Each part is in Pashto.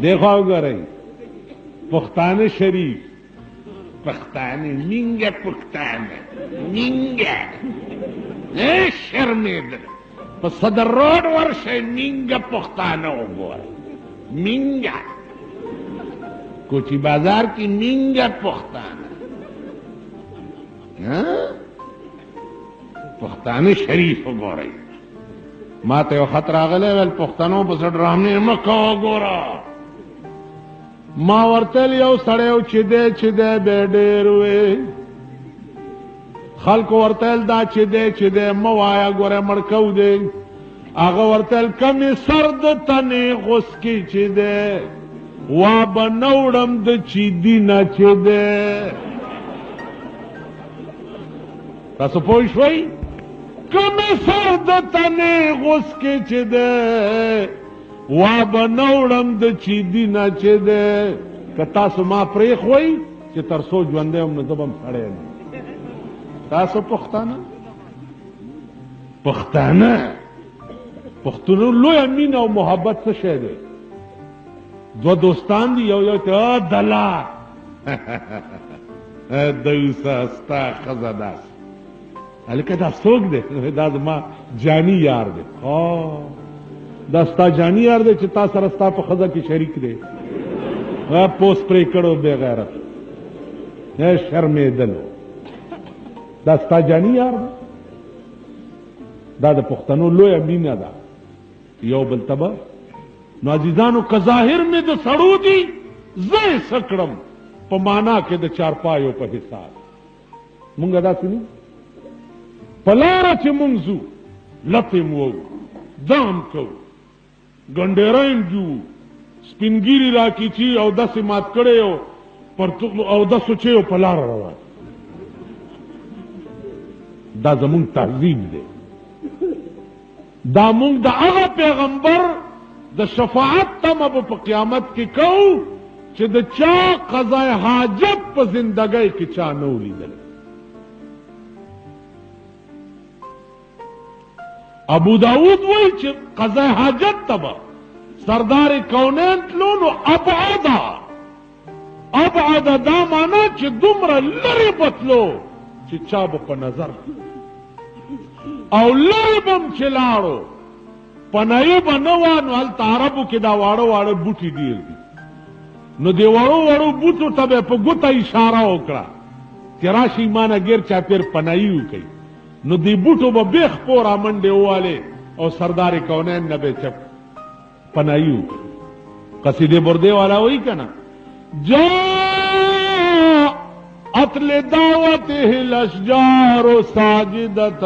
دیکھو گرئی پختان شریف پختان مینگا پختان مینگا شرمیدل په صدر روډ ورشه مینگا پختانه وګوره مینگا کوچی بازار کی مینگا پختانه پختانه شریف وګورئ ما ته یو خط راغلی ویل پښتنو پسې ډرامې مه کوه ګوره ما ورتل یو سړی و چې دی بیا ډېر وې خلکو ورتل دا چې دی مه وایه ګوره مړکو دی هغه ورتل کمې سر د تنې غوسکې چې دی وا به نه وړم د چیدي نه چې دی تاسو پوه شوئ کمې سر د تنې غوسکې چې دی وا به نه وړم د چیدي نه چې دی که تاسو ما پرېښوئ چې تر څو ژوندی یم نو زه به هم سړی یم تاسو پښتانه پښتونو لویه مینه او محبت څه شی دی دوه دوستان دي یو ته دلا دوسه ستا ښځه داسې هلکه دا څوک دی دا زما جاني یار دی دا ستا جاني یار دی چې تا سره ستا په ښځه کې شریک دی پوس پرې کړو بې غیرت شرمېدلو دا ستا جاني یار دی دا د پښتنو لویه مینه ده یو بل ته به نو عزیزانو که ظاهر مې د سړو دي زه یې څه کړم په معنا کې د چارپایو په حساب مونږ داسې نه په لاره چې مونږ ځو لپې مو وو دام کوو ګنډېری م جوو سپین ګیري راکیچي او داسې مات کړی او داسو چې په لاره روان دا زمونږ تهذیب دی دا مونږ د هغه پیغمبر د شفاعت تمه به په قیامت کې کوو چې د چا قضای حاجت په زندګۍ کې چا نه ولیدلی ابو داود وایي چې قضای حاجت ته به سردار کونین تلو نو ابعد دا معنا چې دومره لرې به تلو چې چا به په نظر او لرې به م چې لاړو پنایه به نه وه نو هلته عربو کې دا واړه بوټي ډېر دي نو دې وړو بوټو ته به په ګوته اشاره وکړه چې راشي مانه ګیر چاپېر پنایي وکړي نو دې بوټو به بیخ پورا منډې ووالې او سردار کونین نه به چپ پنایي وکړي قصیدې بردې والا وایي که نه جاءت لدعوته الاشجار ساجدة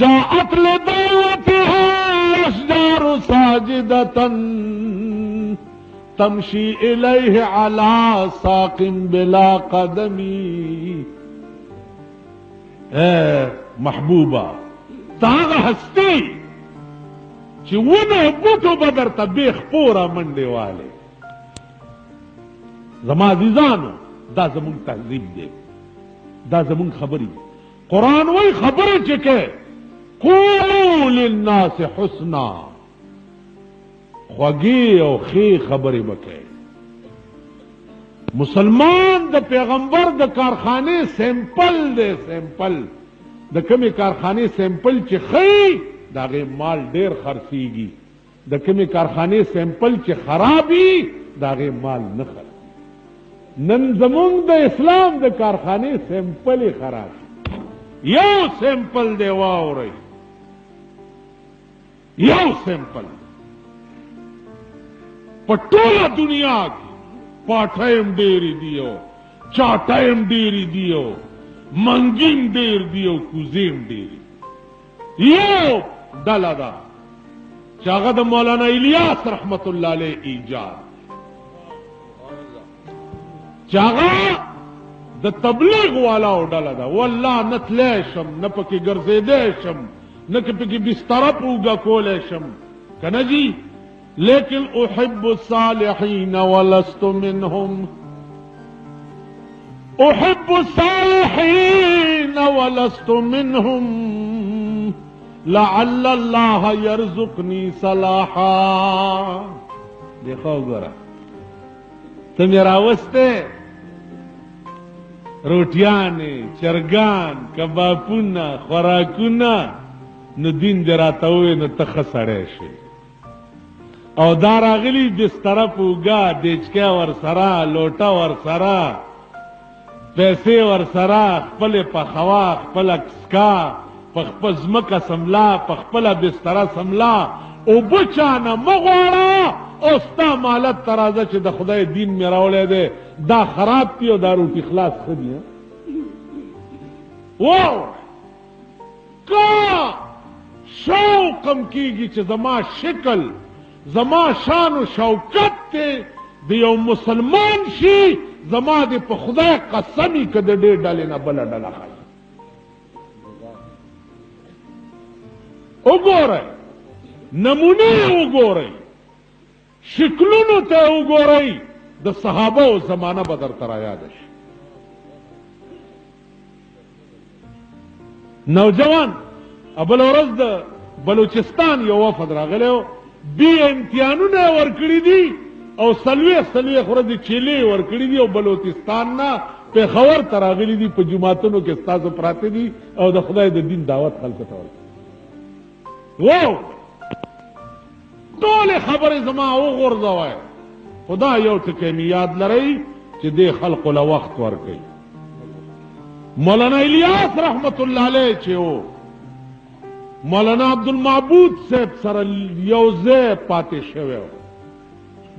جاءت لدعوته الاشجار ساجدة تمشي إليه على ساق بلا قدم محبوبا تاغه هستی چې ونه بوټو به درته بیخ پوره منډې والې زما عزیزانو دا زمونږ تهذیب دی دا زمونږ خبرې دي قرآن وایي خبرې چې کې قولوا للناس حسنا خوږې او ښې خبرې به کوي مسلمان د پیغمبر د کارخانې سیمپل دی سیمپل د کومې کارخانې سیمپل چې ښه د هغې مال ډېر خرڅېږي د کومې کارخانې سیمپل چې خراب وي د هغې مال نه خرڅ نن زمونږ د اسلام د کارخانې سیمپل یې خراب یو سیمپل دی واورئ یو سیمپل په ټوله دنیا کې پاټیم ډېرې دي او چاټیم ډېرې دي او منګین ډېر دي او کوزیم ډېرې یو ډله ده چې هغه د مولانا الیاس رحمت الله علیه ایجاد چې هغه د تبلیغ والاو ډله ده والله نه تلی شم نه پکې ګرځېدی شم نه پکې بستره په اوږه کولی شم که نه جي لیکن احب الصالحین ولست منهم احب الصالحین ولست منهم لعل الله يرزقني صلاحا دیکھو گورا ته مې راوسته روټیانې چرګان کبابونه خوراکونه نو دین دې راته ووایي نو ته ښه سړی شې او دا راغلي بستره په اوږه دیچکه ورسره لوټه ورسره پیسې ورسره خپلې پخوا خپله کسکا په خپل ځمکه سملا په خپله بستره سملا اوبه چانه مه غواړه او ستا مالت ته راځه چې د خدای دین مې راوړی دی دا خراب دي او دا روټي خلاص ښه دي واو که شوقم کېږي چې زما شکل زما شان و شوکت دی د یو مسلمان شي زما د په خدای قسمی که د ډېر ډلې نه بله ډله ښایي وګورئ نمونه وګورئ شکلونو ته وګورئ د صحابه و زمانه به درته رایاده شي نوجوان بل ورځ د بلوچستان یو وفد راغلی و بی امتحانونه یې ورکړي دي او څلوېښت ورځې چیلې یې ورکړي دي او بلوچستان نه پېښور ته راغلي دي په جوماتونو کې ستاسو پراته دي او د خدای د دین دعوت خلکو ته ورکوي واو ټولې خبرې زما وغورځوئ خدا یو ټکی مې یاد لرئ چې دې خلقو له وخت ورکوي مولانا الیاس رحمت الله علیه چې و مولانا عبدالمعبود صاحب سره یو ځای پاتې شوی و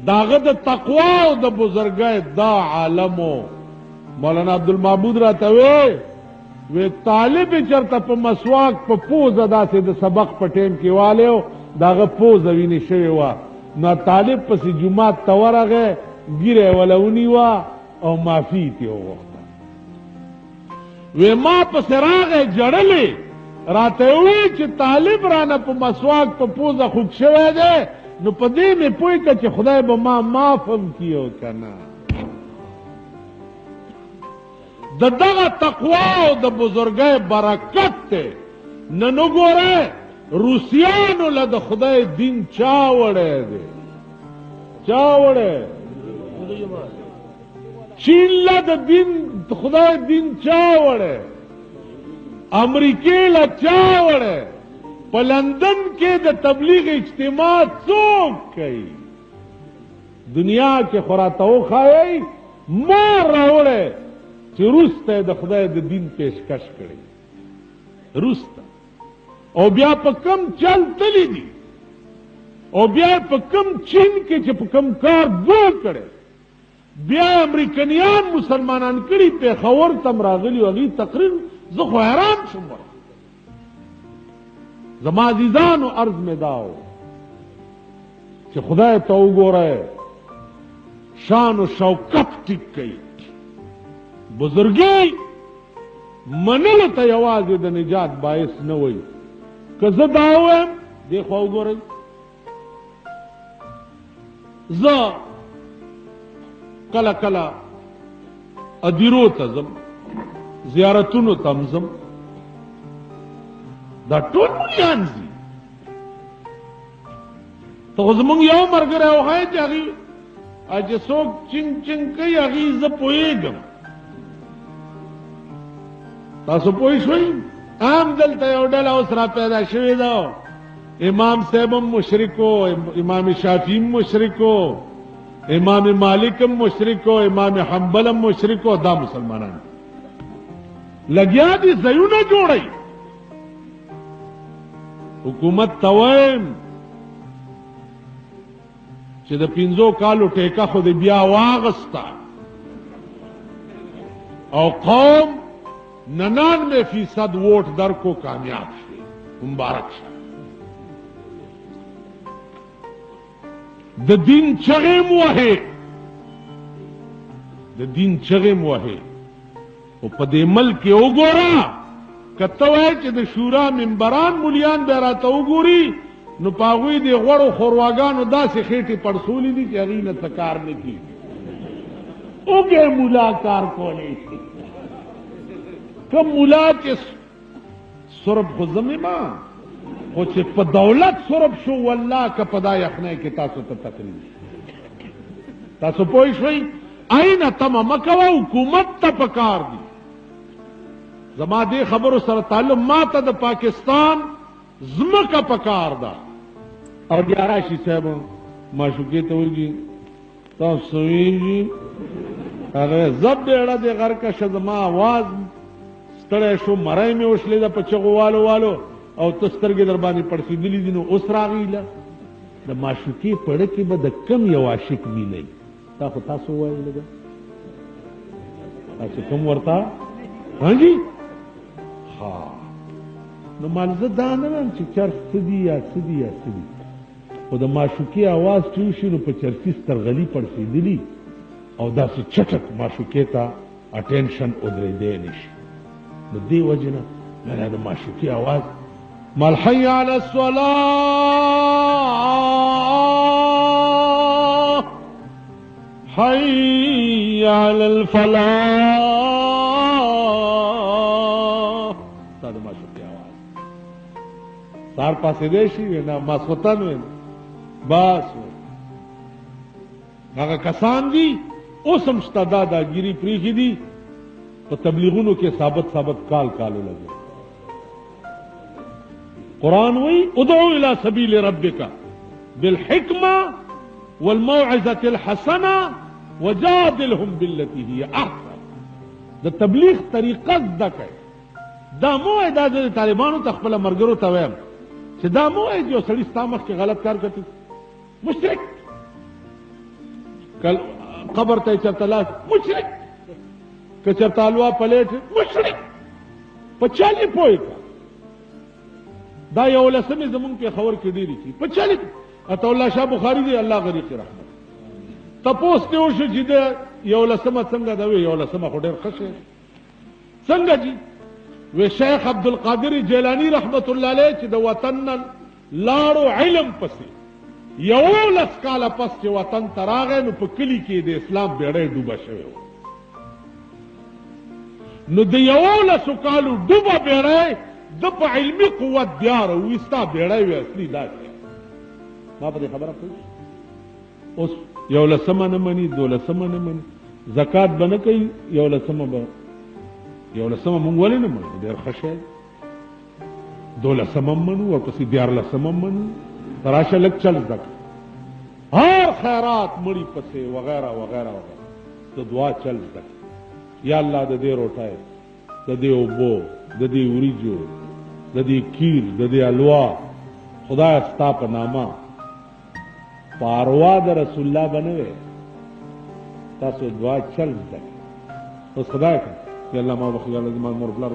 د هغه د تقوا او د بزرګۍ دا عالم و مولانا عبدالمعبود راته وی طالب چرته په مسواک په پوزه داسې د سبق په ټیم کې والی و د هغه پوزه وینې شوې وه نو طالب پسې جومات ته ورغی ږیره یې وله ونیوه او معافي ترې وغوښته وی ما پسې راغی جړلې راته وی چې طالب رانه په مسواک په پوزه خوږ شوی دی نو په دې مې پوه کړه چې خدای به ما معاف هم کیو که نه د دغه تقوا او د بزرګۍ برکت دی نن وګورئ روسیانو له د خدای دین چا وړی دی چا وړی چین له د خدای دین چا وړی امریکې له چا وړی په لندن کې د تبلیغ اجتماع څوک کوي دنیا کې خو راته وښایئ ما راوړی چې روس ته د خدای د دین پیشکش کړی روس ته او بیا په کم چل تلی دي او بیا په کم چین کې چې په کم کار دوه کړی بیا امریکنیان مسلمانان کړي پېښور ته م راغلي او هغوی تقریر زه خو حیران شوم زما عزیزانو عرض مې دا و چې خدای ته وګورئ شان و شوکت ټیک کوي بزرګي منلو ته یوازې د نجات باعث نه وي که زه دا ووایم دې خوا وګورئ زه کله کله ادیرو ته ځم زیارتونو ته م ځم دا ټول ملیان ځي ته خو زمونږ یو ملګری وښایې چې هغې چې څوک چنګ چنګ کوي هغې زه پوهېږم تاسو پوه شوئ عام دلته یو ډله اوس را پیدا شوې ده امام صاحب هم مشرک و امام شافعي هم مشرک و امام مالک هم مشرک و امام حنبل هم مشرک و دا مسلمانان لګیا دي ځایونه جوړئ حکومت ته وایم چې د 5 کالو ټیکه خو دې بیا واغسته او قوم 99% ووٹ در کو کامیاب شي مبارک شه د دین چغې م وهې د دین چغې م وهې او په دې ملک کې وګوره که ته وایې چې د شورا ممبران مولیان بیا راته وګوري نو په هغوی د غوړو خورواګانو داسې خېټې پړسولې دي چې هغوی نه څه کار نه کېږي اوږې مولا کار کولی شي کم مولا چې سرب خو زمې ما خو چې په دولت سرب شو والله که په دا یخنۍ کې تاسو ته تقریر تاسو پوه شئ عین تمه مکوه حکومت ته پکار دي زما دې خبرو سره تعلق ما ته د پاکستان ځمکه پکار ده او بیا راشي صاحب معشوقې ته وایي تاسو ویږي هغه زب بیړه دې غر کا شزما आवाज ستړی شو مړی مې وشلې ده په چغو والو او ته سترګې در باندې پړسېدلي دي نو اوس راغی له د معشوقې پړه کې به د کم یو عاشق مینئ تا خو تاسو ووایئ لږه تاسو کوم ورته هانجي ها نو مال زه دا نه وایم چې چرس څه دي یا څه دي یا څه دي خو د معشوقې اواز چې وشي نو په چرسي سترغلي پړسېدلي او داسې چټک معشوقې ته اټینشن ودرېدی نه شي نو دې وجې نه مله د معشوقې اواز مال حي على الصلاة حي على الفلاح دا د معشوقې اواز سار پاسېدی شي نه ماسخوتن وي بس هغه کسان دي اوس هم شته دا داګیري پرېښي دي په تبلیغونو کې ثابت کالو لګي قرآن وی ادعو الى سبیل ربک بالحکمة والموعظة الحسنة وجادلهم بالتي هي احسن د تبلیغ طریقه زده کړئ دا مو دا د طالبانو ته خپل مرګرو ته وایم چې دا مو یو سړي ستا مخکې غلط کار کوي مشرک کل قبر ته چرته لاس مشرک که چرته الوا پلیټ مشرک په چالي پوي دا یو لسمه زمون کې خبر کې ډیری کی په چالي اته الله شاه بخاری دی الله غریق رحمت تپوس ته وشو چې دا یو لسمه څنګه دا وی یو لسمه خو ډیر خشه څنګه جی و شیخ عبد القادر جیلانی رحمت الله علیه چې د وطن لاړو علم پسې یو لس کاله پس چې وطن تراغه نو په کلی کې د اسلام بیړۍ ډوبه شوی نو د یو لس کالو ډوبه بیړۍ د په علمي قوت بیا راوستا بیړۍ وي اصلي دا ما په دې خبره پوه اوس یو لسمه نه مني دولسمه نه مني زکات به نه کوي یو لسمه مونږ ولې نه منو ډېر ښه شی دولسمه منو ورپسې دیارلسمه منو راشه لږ چل زده کړه هر خیرات مړي پسې وغیره وغیره وغیره د دعا چل زده کړه یا الله د دې روټۍ د دې اوبو د دې وریجو د دې کیر د دې الوا خدای ستا په نامه په اروا د رسول الله بنوي تاسو دعا چل زده کړه اوس خدای ته یا الله ما بخیر الله زما مور بلار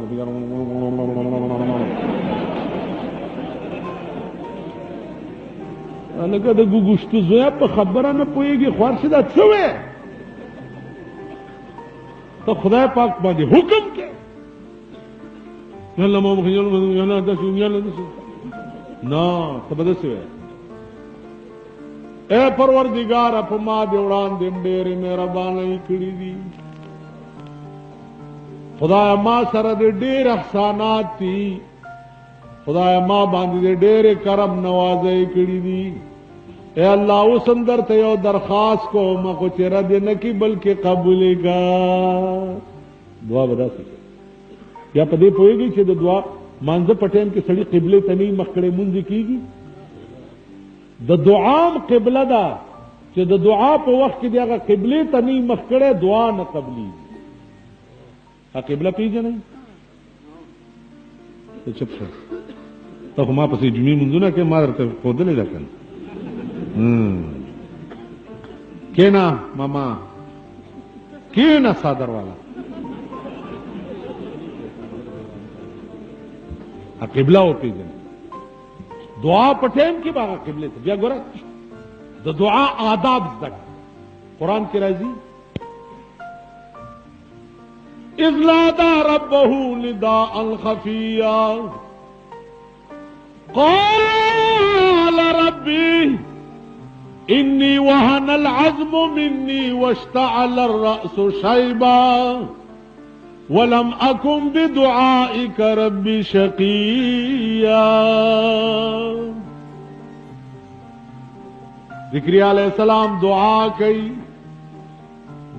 لکه د ګوګشتو زویا په خبره نه پوهېږي خوار چې دا څه وی ته خدای پاک باندې حکم کې الله ما بخیر الله داسې نه ته به داسې وی اے پروردگار په ما دې وړاندې ډېرې مهربانۍ کړې دي خدای ما سره دې ډېر احسانات دي خدای ما باندې ډېر کرم نوازی کړی دي اے الله اوس هم درته یو درخواست کوم خو چې رد نه کی بلکې قبول کا دعا به داسې یا په دې پوهېږي چې د دعا مانځه په ټایم کې سړي قبلې ته نه مخ کړی مونځ کېږي د دعا قبله ده چې د دعا په وخت کې دغه قبلې ته نه مخ کړی دعا نه قبلېږي قبله پیژنئ ته چپ شه ته خو ما پسې جمعې منځونه کې ما درته ښودلې ده که نه کېنه ماما کېنه څادر والا قبله وپېژنئ دعا په ټایم کې به هغه قبلې ته بیا ګوره د دعا آداب زده کړه قرآن کې راځي إذ نادى ربه نداء خفيا قال ربي إني وهن العظم مني واشتعل الرأس شيبا ولم أكن بدعائك ربي شقيا ذکری علیہ السلام دعا کئی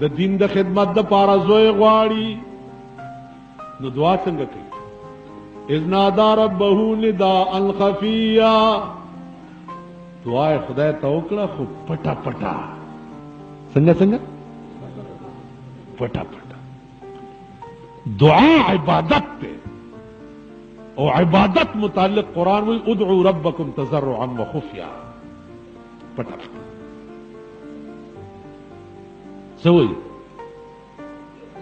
د دین د خدمت د پاره زوی غواړي نو دعا څنګه کوي اذ نادى ربه نداء خفيا دعا خدای ته وکړه خو پټا پټا څنګه پټا پټا دعا عبادت ته او عبادت متعلق قرآن وی ادعوا ربکم تضرعا وخفیا پټا پټا سوئی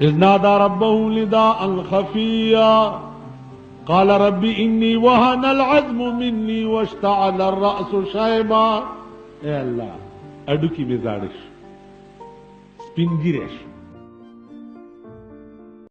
اذ نادى ربه نداء خفيا قال رب اني وهن العظم مني واشتعل الراس شيبا اے اللہ اڈو کی مزاڑش سپنگیرش